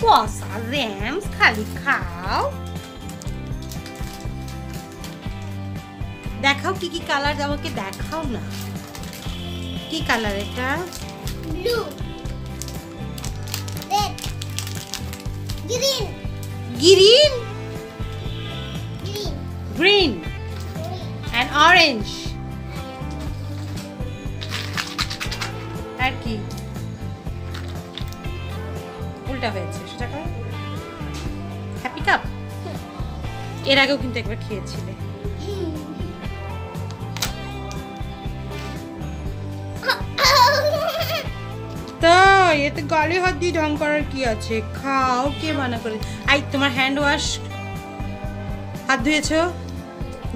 পসা jams খালি খাও। দেখাও কি কি কালার, আমাকে দেখাও না। কি কালার এটা? Blue, red, green, green, green, green and orange. আর কি উল্টা হয়েছে সেটা কর। হ্যাপি কাপ এর আগেও কিন্তু একবার খেয়েছিলে। তাই এতে গালে হাত দিয়ে ঢং করার কি আছে? খাও, কে মানা করে? আই তোমার হ্যান্ড ওয়াশ, হাত ধুয়েছো?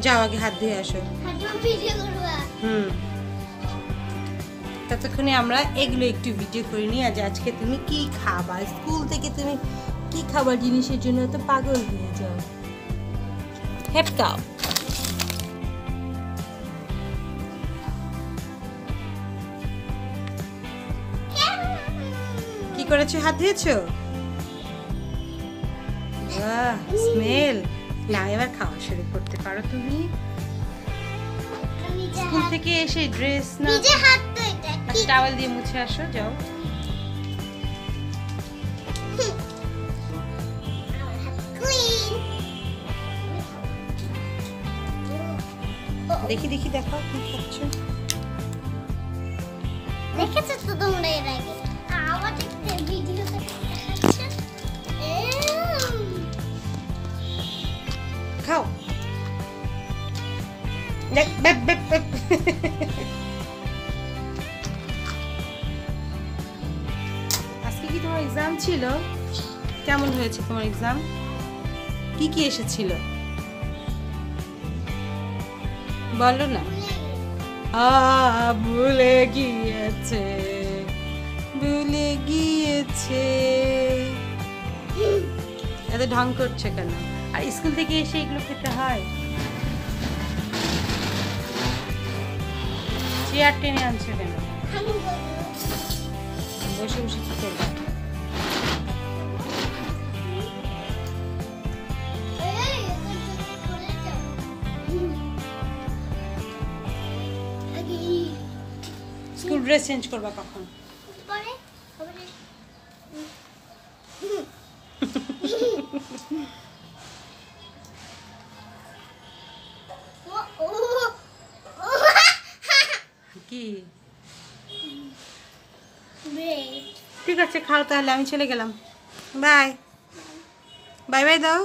যাও আগে হাত ধুয়ে আসো। ততক্ষণে আমরা এগুলো একটু ভিডিও করে নিই। আজকে তুমি কি খাবা? স্কুল থেকে তুমি কি খাবার জিনিসের জন্য তো পাগল হয়ে যাও। হেপকাও। কি করেছো? হাত ধুয়েছো? বাহ, স্মেল। না এবার খাওয়া শুরু করতে পারো তুমি। স্কুল থেকে এসে ড্রেস না নিজে হাত তো এটা কি টাওয়েল দিয়ে মুছে আসো, যাও। দেখি দেখি দেখাও কি খাচ্ছো। দেখেছো তো তোমরা এর আগে? আবার একটা ভিডিওতে দেখাচ্ছে। খাও। দেখ বেপ বেপ বেপ। আজকে কি তোমার এক্সাম ছিল? কেমন হয়েছে তোমার এক্সাম? কি কি এসেছিল বলো না। ভুলে গিয়েছে, ভুলে গিয়েছে। এত ঢং করছে কেন? আর স্কুল থেকে এসে এগুলো খেতে হয়? চেয়ার টেনে আনছে কেন? বসে বসে কি করবে? স্কুল ড্রেস চেঞ্জ করবা কখন? পরে কি? ব্রেড। ঠিক আছে খাও তাহলে, আমি চলে গেলাম। বাই বাই বাই দাও।